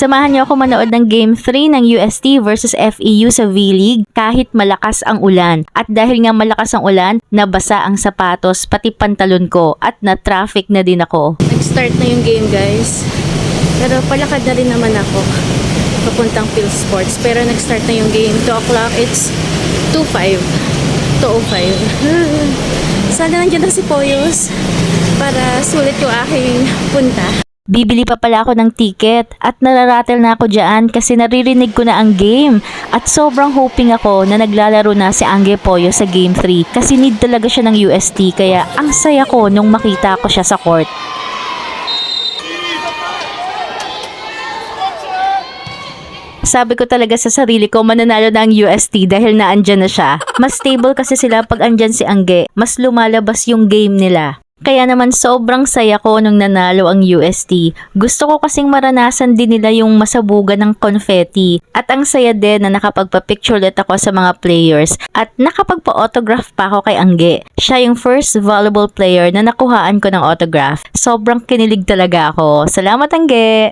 Samahan niyo ako manood ng Game 3 ng UST versus FEU sa V-League kahit malakas ang ulan. At dahil nga malakas ang ulan, nabasa ang sapatos pati pantalon ko at na-traffic na din ako. Nag-start na yung game, guys. Pero palakad na rin naman ako papuntang Phil Sports. Pero nag-start na yung game. 2 o'clock, it's 2:05. 2:05. Sana nandiyan na si Poyos para sulit yung aking punta. Bibili pa pala ako ng ticket at nararatel na ako dyan kasi naririnig ko na ang game at sobrang hoping ako na naglalaro na si Angge Poyo sa Game 3 kasi need talaga siya ng UST kaya ang saya ko nung makita ko siya sa court. Sabi ko talaga sa sarili ko mananalo na ang UST dahil naandyan na siya. Mas stable kasi sila pag andyan si Angge, mas lumalabas yung game nila. Kaya naman sobrang saya ko nung nanalo ang UST. Gusto ko kasing maranasan din nila yung masabugan ng confetti. At ang saya din na nakapagpa-picture ulit ako sa mga players. At nakapagpa-autograph pa ako kay Angge. Siya yung first volleyball player na nakuhaan ko ng autograph. Sobrang kinilig talaga ako. Salamat, Angge!